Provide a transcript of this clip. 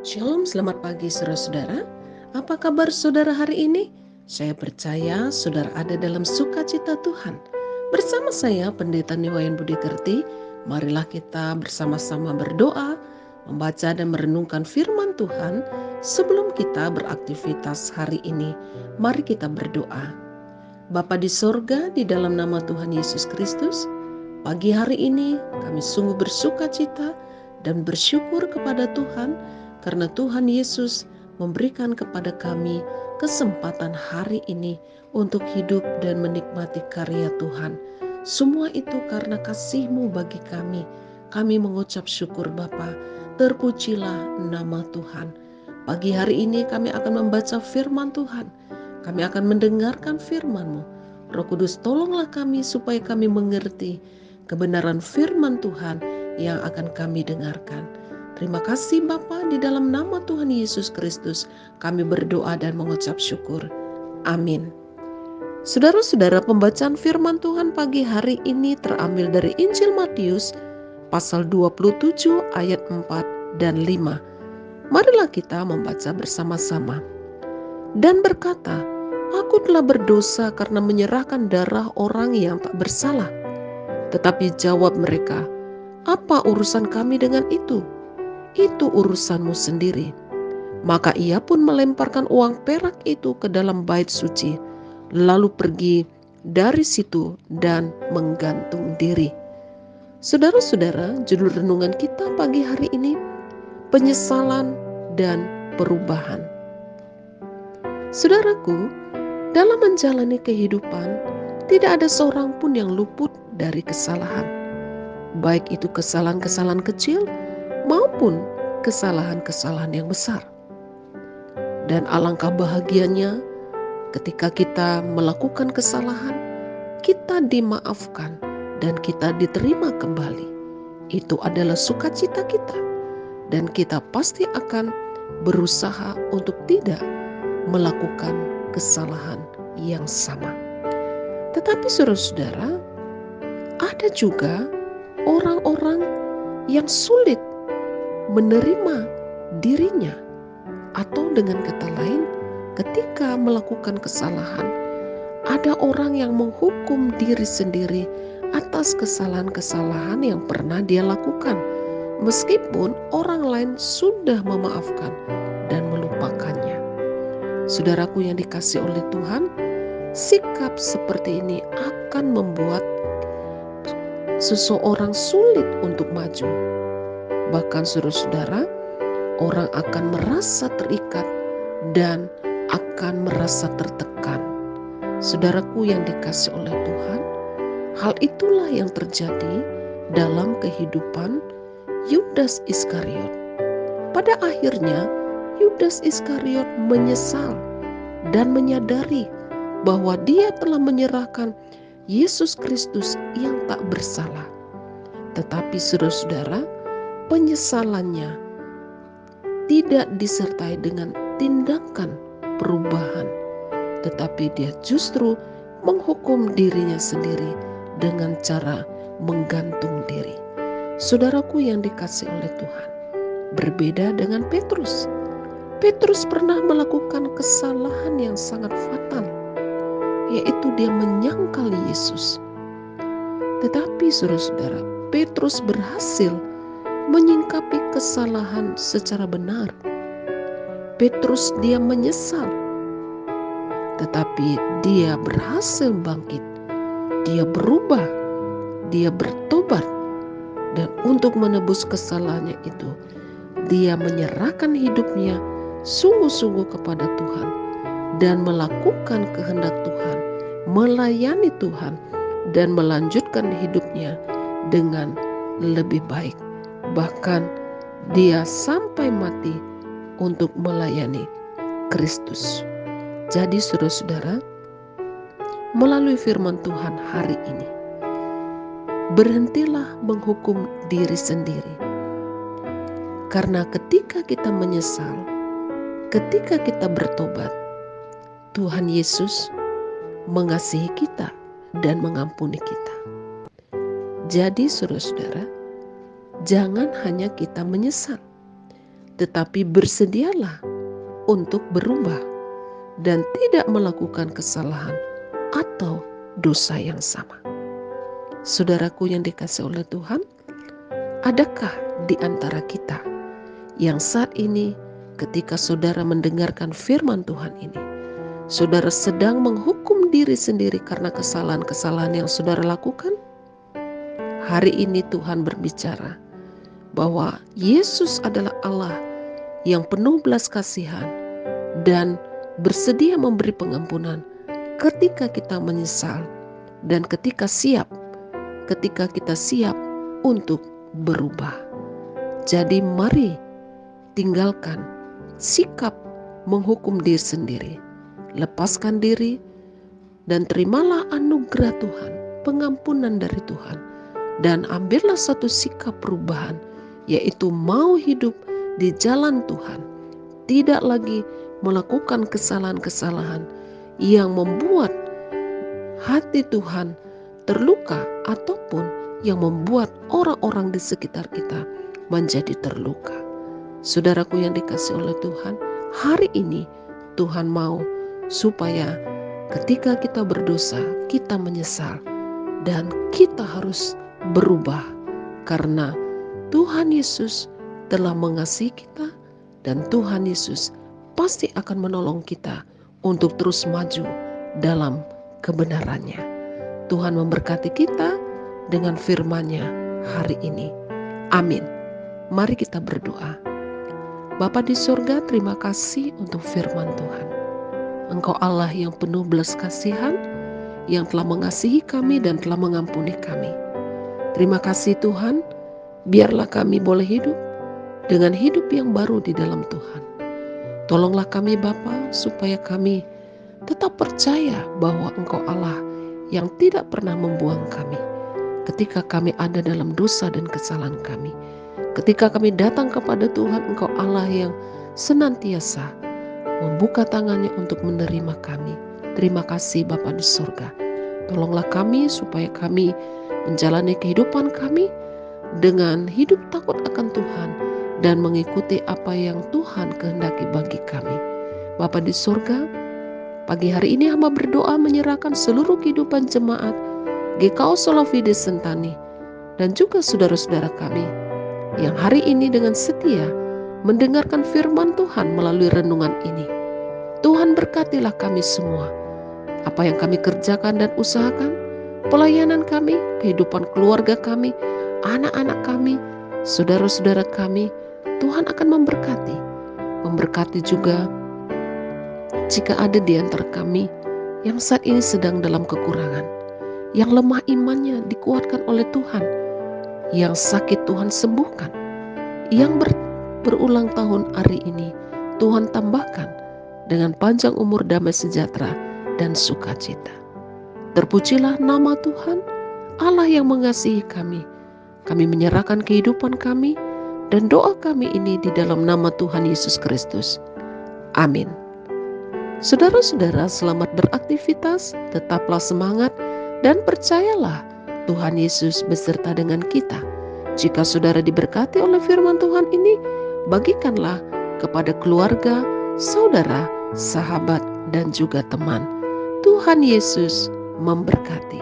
Shalom, selamat pagi saudara-saudara. Apa kabar saudara hari ini? Saya percaya saudara ada dalam sukacita Tuhan. Bersama saya Pendeta Niwayan Budi Kerti, marilah kita bersama-sama berdoa, membaca dan merenungkan firman Tuhan sebelum kita beraktivitas hari ini. Mari kita berdoa. Bapa di sorga, di dalam nama Tuhan Yesus Kristus, pagi hari ini kami sungguh bersukacita dan bersyukur kepada Tuhan karena Tuhan Yesus memberikan kepada kami kesempatan hari ini untuk hidup dan menikmati karya Tuhan. Semua itu karena kasih-Mu bagi kami. Kami mengucap syukur Bapa, terpujilah nama Tuhan. Pagi hari ini kami akan membaca firman Tuhan. Kami akan mendengarkan firman-Mu. Roh Kudus, tolonglah kami supaya kami mengerti kebenaran firman Tuhan yang akan kami dengarkan. Terima kasih Bapa, di dalam nama Tuhan Yesus Kristus kami berdoa dan mengucap syukur. Amin. Saudara-saudara, pembacaan firman Tuhan pagi hari ini terambil dari Injil Matius pasal 27 ayat 4 dan 5. Marilah kita membaca bersama-sama. Dan berkata, "Aku telah berdosa karena menyerahkan darah orang yang tak bersalah." Tetapi jawab mereka, "Apa urusan kami dengan itu? Itu urusanmu sendiri." Maka ia pun melemparkan uang perak itu ke dalam bait suci, lalu pergi dari situ dan menggantung diri. Saudara-saudara, judul renungan kita pagi hari ini, penyesalan dan perubahan. Saudaraku, dalam menjalani kehidupan, tidak ada seorang pun yang luput dari kesalahan. Baik itu kesalahan-kesalahan kecil maupun kesalahan-kesalahan yang besar. Dan alangkah bahagianya ketika kita melakukan kesalahan, kita dimaafkan dan kita diterima kembali. Itu adalah sukacita kita, dan kita pasti akan berusaha untuk tidak melakukan kesalahan yang sama. Tetapi saudara-saudara, ada juga orang-orang yang sulit menerima dirinya, atau dengan kata lain, ketika melakukan kesalahan, ada orang yang menghukum diri sendiri atas kesalahan-kesalahan yang pernah dia lakukan, meskipun orang lain sudah memaafkan dan melupakannya. Saudaraku yang dikasihi oleh Tuhan, sikap seperti ini akan membuat seseorang sulit untuk maju. Bahkan saudara-saudara, orang akan merasa terikat dan akan merasa tertekan. Saudaraku yang dikasihi oleh Tuhan, hal itulah yang terjadi dalam kehidupan Yudas Iskariot. Pada akhirnya, Yudas Iskariot menyesal dan menyadari bahwa dia telah menyerahkan Yesus Kristus yang tak bersalah. Tetapi saudara-saudara, penyesalannya tidak disertai dengan tindakan perubahan, tetapi dia justru menghukum dirinya sendiri dengan cara menggantung diri. Saudaraku yang dikasihi oleh Tuhan, berbeda dengan Petrus. Petrus pernah melakukan kesalahan yang sangat fatal, yaitu dia menyangkal Yesus. Tetapi saudara-saudara, Petrus berhasil menyingkapi kesalahan secara benar. Petrus dia menyesal, tetapi dia berhasil bangkit. Dia berubah, dia bertobat, dan untuk menebus kesalahannya itu, dia menyerahkan hidupnya sungguh-sungguh kepada Tuhan dan melakukan kehendak Tuhan, melayani Tuhan, dan melanjutkan hidupnya dengan lebih baik. Bahkan dia sampai mati untuk melayani Kristus. Jadi saudara-saudara, melalui firman Tuhan hari ini, berhentilah menghukum diri sendiri. Karena ketika kita menyesal, ketika kita bertobat, Tuhan Yesus mengasihi kita dan mengampuni kita. Jadi saudara-saudara, jangan hanya kita menyesal, tetapi bersedialah untuk berubah dan tidak melakukan kesalahan atau dosa yang sama. Saudaraku yang dikasihi oleh Tuhan, adakah di antara kita yang saat ini ketika saudara mendengarkan firman Tuhan ini, saudara sedang menghukum diri sendiri karena kesalahan-kesalahan yang saudara lakukan? Hari ini Tuhan berbicara bahwa Yesus adalah Allah yang penuh belas kasihan dan bersedia memberi pengampunan ketika kita menyesal dan ketika kita siap untuk berubah. Jadi mari tinggalkan sikap menghukum diri sendiri. Lepaskan diri dan terimalah anugerah Tuhan, pengampunan dari Tuhan. Dan ambillah satu sikap perubahan, yaitu mau hidup di jalan Tuhan. Tidak lagi melakukan kesalahan-kesalahan yang membuat hati Tuhan terluka ataupun yang membuat orang-orang di sekitar kita menjadi terluka. Saudaraku yang dikasihi oleh Tuhan, hari ini Tuhan mau supaya ketika kita berdosa, kita menyesal dan kita harus berubah karena Tuhan Yesus telah mengasihi kita dan Tuhan Yesus pasti akan menolong kita untuk terus maju dalam kebenarannya. Tuhan memberkati kita dengan firman-Nya hari ini. Amin. Mari kita berdoa. Bapa di surga, terima kasih untuk firman Tuhan. Engkau Allah yang penuh belas kasihan, yang telah mengasihi kami dan telah mengampuni kami. Terima kasih Tuhan, biarlah kami boleh hidup dengan hidup yang baru di dalam Tuhan. Tolonglah kami Bapa, supaya kami tetap percaya bahwa Engkau Allah yang tidak pernah membuang kami ketika kami ada dalam dosa dan kesalahan kami. Ketika kami datang kepada Tuhan, Engkau Allah yang senantiasa membuka tangannya untuk menerima kami. Terima kasih Bapa di surga. Tolonglah kami supaya kami menjalani kehidupan kami dengan hidup takut akan Tuhan dan mengikuti apa yang Tuhan kehendaki bagi kami. Bapa di surga, pagi hari ini hamba berdoa menyerahkan seluruh kehidupan jemaat GKO Solovide Sentani dan juga saudara-saudara kami yang hari ini dengan setia mendengarkan firman Tuhan melalui renungan ini. Tuhan berkatilah kami semua, apa yang kami kerjakan dan usahakan, pelayanan kami, kehidupan keluarga kami, anak-anak kami, saudara-saudara kami, Tuhan akan memberkati. Memberkati juga jika ada di antara kami yang saat ini sedang dalam kekurangan, yang lemah imannya dikuatkan oleh Tuhan, yang sakit Tuhan sembuhkan, yang berulang tahun hari ini Tuhan tambahkan dengan panjang umur, damai sejahtera dan sukacita. Terpujilah nama Tuhan, Allah yang mengasihi kami. Kami menyerahkan kehidupan kami dan doa kami ini di dalam nama Tuhan Yesus Kristus. Amin. Saudara-saudara, selamat beraktivitas, tetaplah semangat dan percayalah Tuhan Yesus beserta dengan kita. Jika saudara diberkati oleh firman Tuhan ini, bagikanlah kepada keluarga, saudara, sahabat, dan juga teman. Tuhan Yesus memberkati.